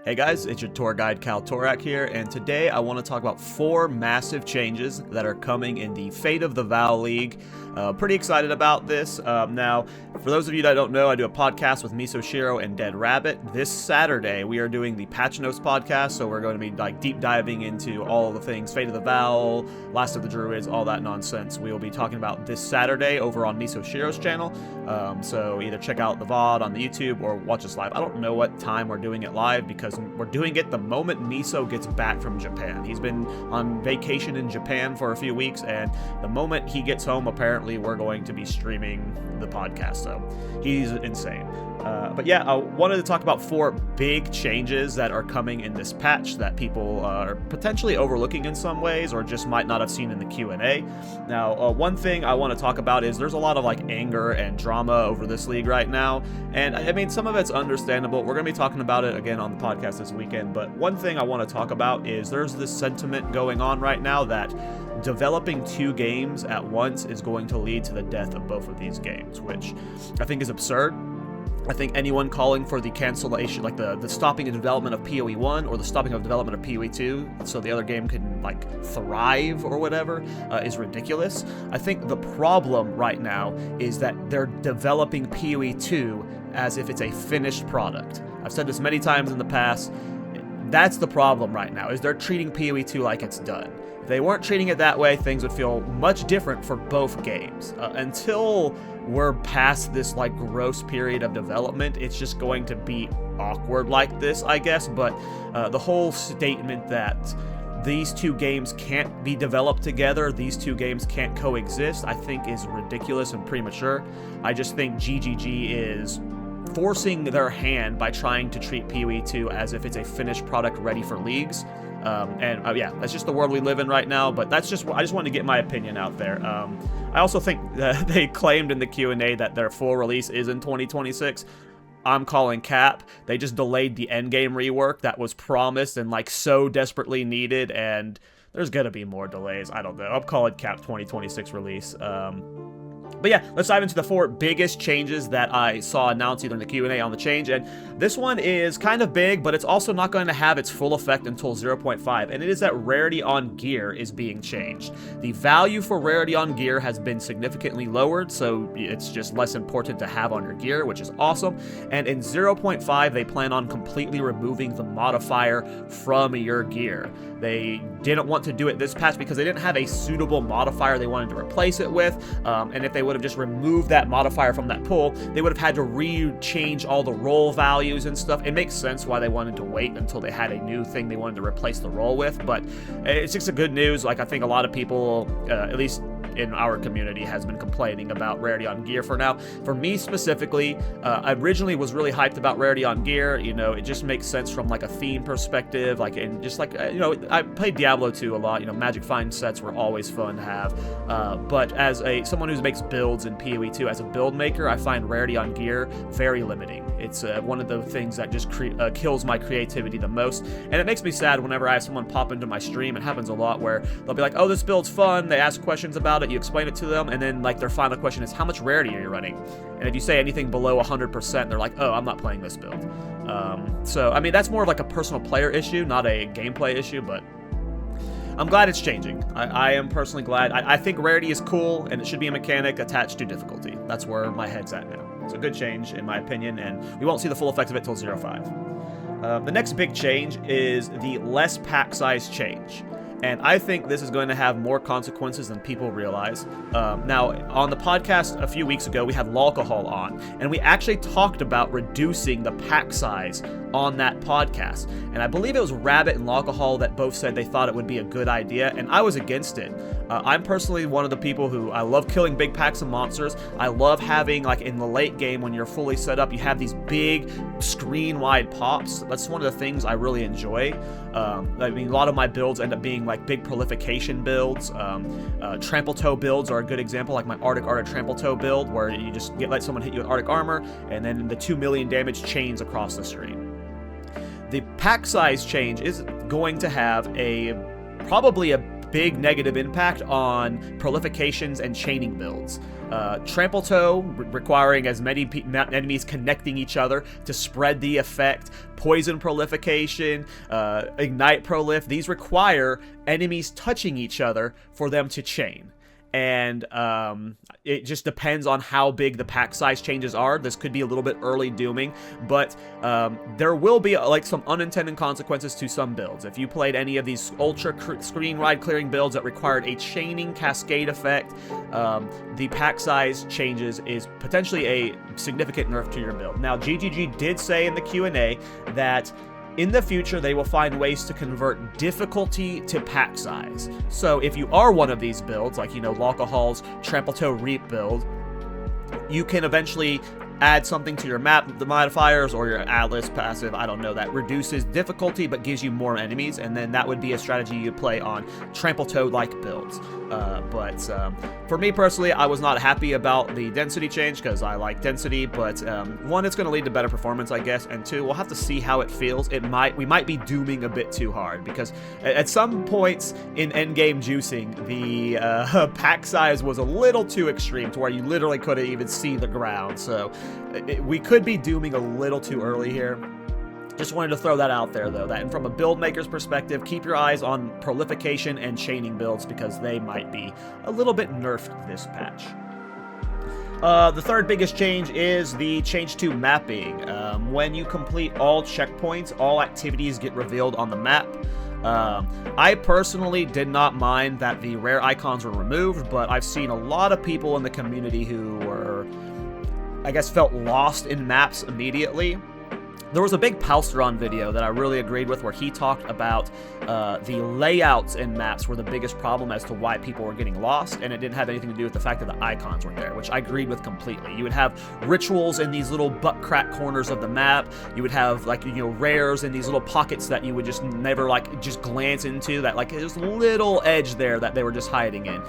Hey guys, it's your tour guide Kalltorak here, and today I want to talk about 4 massive changes that are coming in the Fate of the Val League. Pretty excited about this. Now, for those of you that don't know, I do a podcast with Miso Shiro and Dead Rabbit. This Saturday, we are doing the Patch Notes podcast, so we're going to be deep diving into all of the things Fate of the Val, Last of the Druids, all that nonsense. We will be talking about this Saturday over on Miso Shiro's channel. So either check out the VOD on the YouTube or watch us live. I don't know what time we're doing it live because we're doing it the moment Miso gets back from Japan. He's been on vacation in Japan for a few weeks, and the moment he gets home, apparently we're going to be streaming the podcast. So he's insane. But yeah, I wanted to talk about 4 big changes that are coming in this patch that people are potentially overlooking in some ways or just might not have seen in the Q&A. Now, one thing I want to talk about is there's a lot of anger and drama over this league right now, and I mean, some of it's understandable. We're going to be talking about it again on the podcast this weekend, but one thing I want to talk about is there's this sentiment going on right now that developing 2 games at once is going to lead to the death of both of these games, which I think is absurd. I think anyone calling for the cancellation, like the stopping of development of PoE 1 or the stopping of development of PoE 2 so the other game can thrive or whatever, is ridiculous. I think the problem right now is that they're developing PoE 2 as if it's a finished product. I've said this many times in the past. That's the problem right now, is they're treating PoE 2 like it's done. If they weren't treating it that way, things would feel much different for both games. Until we're past this gross period of development, it's just going to be awkward like this, I guess. But the whole statement that these 2 games can't be developed together, these 2 games can't coexist, I think is ridiculous and premature. I just think GGG is forcing their hand by trying to treat PoE 2 as if it's a finished product ready for leagues. Yeah, that's just the world we live in right now, but I just wanted to get my opinion out there. I also think that they claimed in the Q&A that their full release is in 2026. I'm calling cap. They just delayed the endgame rework that was promised and so desperately needed, and there's gonna be more delays. I don't know. I'm calling cap 2026 release. But yeah, let's dive into the 4 biggest changes that I saw announced either in the Q&A on the change, and this one is kind of big, but it's also not going to have its full effect until 0.5, and it is that rarity on gear is being changed. The value for rarity on gear has been significantly lowered, so it's just less important to have on your gear, which is awesome, and in 0.5, they plan on completely removing the modifier from your gear. They didn't want to do it this patch because they didn't have a suitable modifier they wanted to replace it with, and if they would have just removed that modifier from that pool, they would have had to re-change all the roll values and stuff. It makes sense why they wanted to wait until they had a new thing they wanted to replace the roll with, but it's just a good news. I think a lot of people, at least in our community, has been complaining about rarity on gear for now. For me specifically, I originally was really hyped about rarity on gear. It just makes sense from a theme perspective, and just I played Diablo 2 a lot. Magic Find sets were always fun to have, but as someone who makes builds in PoE 2, as a build maker, I find rarity on gear very limiting. It's one of the things that just kills my creativity the most, and it makes me sad whenever I have someone pop into my stream. It happens a lot where they'll be like, oh, this build's fun, they ask questions about it, you explain it to them, and then their final question is, how much rarity are you running? And if you say anything below 100%, they're like, oh, I'm not playing this build. So I mean, that's more of a personal player issue, not a gameplay issue, but I'm glad it's changing. I am personally glad. I think rarity is cool, and it should be a mechanic attached to difficulty. That's where my head's at now. It's a good change, in my opinion, and we won't see the full effects of it till 0.5. The next big change is the less pack size change. And I think this is going to have more consequences than people realize. Now, on the podcast a few weeks ago, we had Lalcohol on, and we actually talked about reducing the pack size on that podcast. And I believe it was Rabbit and Lalcohol that both said they thought it would be a good idea, and I was against it. I'm personally one of the people who, I love killing big packs of monsters. I love having, in the late game when you're fully set up, you have these big screen-wide pops. That's one of the things I really enjoy. I mean, a lot of my builds end up being big prolification builds. Trample Toe builds are a good example, like my Arctic Arta Trample Toe build, where you just let someone hit you with Arctic Armor, and then the 2 million damage chains across the screen. The pack size change is going to have probably a big negative impact on prolifications and chaining builds. Trample Toe, requiring as many enemies connecting each other to spread the effect. Poison Prolification, Ignite Prolif, these require enemies touching each other for them to chain. And it just depends on how big the pack size changes are. This could be a little bit early dooming, but there will be like some unintended consequences to some builds. If you played any of these ultra screen ride clearing builds that required a chaining cascade effect, the pack size changes is potentially a significant nerf to your build. Now, GGG did say in the Q&A that in the future, they will find ways to convert difficulty to pack size. So if you are one of these builds, like, Lockahal's Trample Toe Reap build, you can eventually add something to your map, the modifiers, or your Atlas passive, I don't know, that reduces difficulty but gives you more enemies, and then that would be a strategy you play on Trample Toe-like builds. But for me personally, I was not happy about the density change, because I like density, but one, it's going to lead to better performance, I guess, and two, we'll have to see how it feels. We might be dooming a bit too hard, because at some points in endgame juicing, the pack size was a little too extreme, to where you literally couldn't even see the ground, so we could be dooming a little too early here. Just wanted to throw that out there, though, and from a build maker's perspective, keep your eyes on prolification and chaining builds, because they might be a little bit nerfed this patch. The third biggest change is the change to mapping. When you complete all checkpoints, all activities get revealed on the map. I personally did not mind that the rare icons were removed, but I've seen a lot of people in the community who were, I guess, felt lost in maps immediately. There was a big Kalltorak video that I really agreed with, where he talked about the layouts in maps were the biggest problem as to why people were getting lost, and it didn't have anything to do with the fact that the icons were there, which I agreed with completely. You would have rituals in these little butt crack corners of the map. You would have, like, rares in these little pockets that you would just never, like, just glance into, that, like, there's a little edge there that they were just hiding in.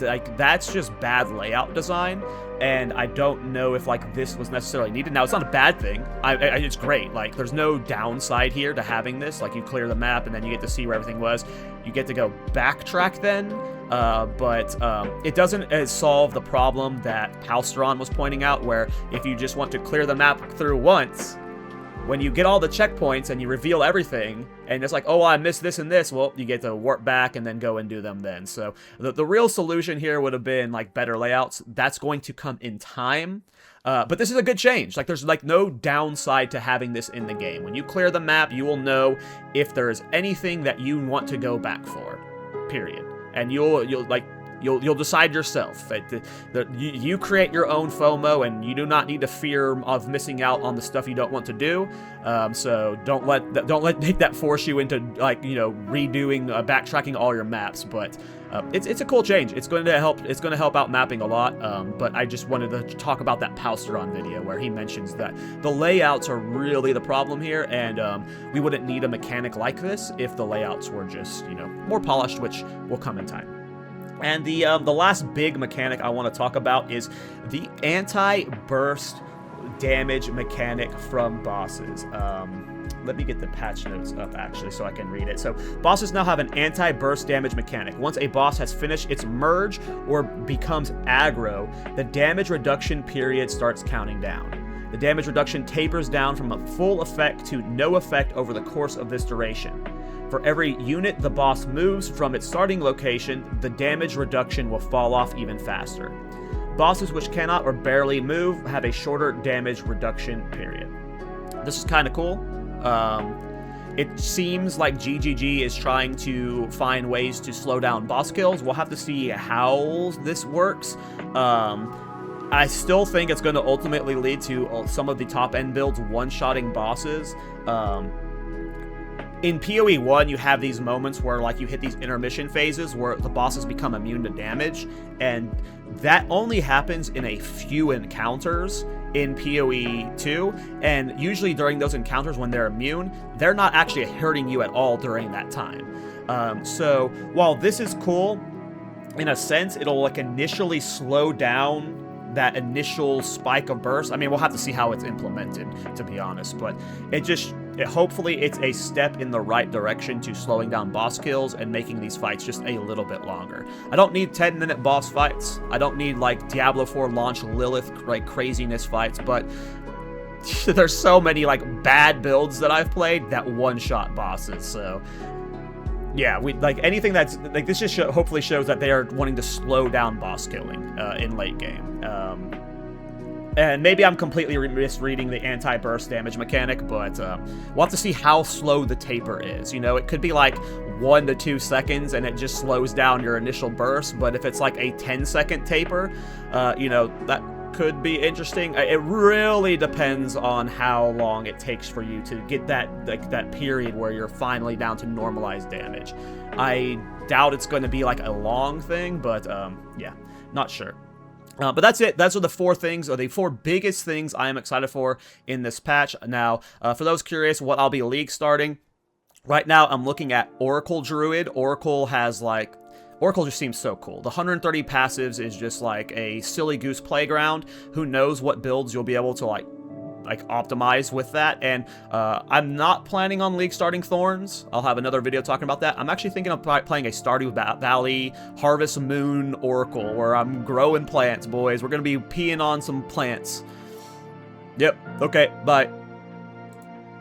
Like, that's just bad layout design, and I don't know if, like, this was necessarily needed. Now, it's not a bad thing. It's great. Like, there's no downside here to having this. Like, you clear the map, and then you get to see where everything was. You get to go backtrack then, but it doesn't solve the problem that Kalltorak was pointing out, where if you just want to clear the map through once, when you get all the checkpoints and you reveal everything, and it's like, oh, I missed this and this, well, you get to warp back and then go and do them then. So the real solution here would have been, like, better layouts. That's going to come in time. But this is a good change. Like, there's, like, no downside to having this in the game. When you clear the map, you will know if there's anything that you want to go back for, period. And you'll decide yourself. You create your own FOMO, and you do not need to fear of missing out on the stuff you don't want to do. So don't let that force you into, like, redoing, backtracking all your maps. But it's a cool change. It's going to help out mapping a lot. But I just wanted to talk about that Kalltorak video where he mentions that the layouts are really the problem here, and we wouldn't need a mechanic like this if the layouts were just more polished, which will come in time. And the last big mechanic I want to talk about is the anti-burst damage mechanic from bosses. Let me get the patch notes up, actually, so I can read it. So, bosses now have an anti-burst damage mechanic. Once a boss has finished its merge or becomes aggro, the damage reduction period starts counting down. The damage reduction tapers down from a full effect to no effect over the course of this duration. For every unit the boss moves from its starting location, the damage reduction will fall off even faster. Bosses which cannot or barely move have a shorter damage reduction period. This is kind of cool. It seems like GGG is trying to find ways to slow down boss kills. We'll have to see how this works. I still think it's going to ultimately lead to some of the top-end builds one-shotting bosses. In PoE 1, you have these moments where, like, you hit these intermission phases where the bosses become immune to damage, and that only happens in a few encounters in PoE 2, and usually during those encounters when they're immune, they're not actually hurting you at all during that time. So while this is cool, in a sense, it'll, like, initially slow down that initial spike of burst. I mean, we'll have to see how it's implemented, to be honest, but it hopefully it's a step in the right direction to slowing down boss kills and making these fights just a little bit longer. I don't need 10-minute boss fights. I don't need like Diablo 4 launch Lilith like craziness fights, but there's so many like bad builds that I've played that one-shot bosses. So yeah, we like anything that's like this just hopefully shows that they are wanting to slow down boss killing in late game. And maybe I'm completely misreading the anti-burst damage mechanic, but we'll have to see how slow the taper is. You know, it could be like 1 to 2 seconds and it just slows down your initial burst, but if it's like a 10-second taper, you know, that could be interesting. It really depends on how long it takes for you to get that like that period where you're finally down to normalized damage. I doubt it's going to be like a long thing, but yeah, not sure. But that's it. Those are the 4 things, or the 4 biggest things I am excited for in this patch. Now, for those curious what I'll be league starting, right now I'm looking at Oracle Druid. Oracle just seems so cool. The 130 passives is just like a silly goose playground. Who knows what builds you'll be able to like optimize with that. And I'm not planning on league starting Thorns. I'll have another video talking about that. I'm actually thinking of playing a Stardew Valley Harvest Moon Oracle where I'm growing plants, boys. We're gonna be peeing on some plants. Yep. Okay. Bye.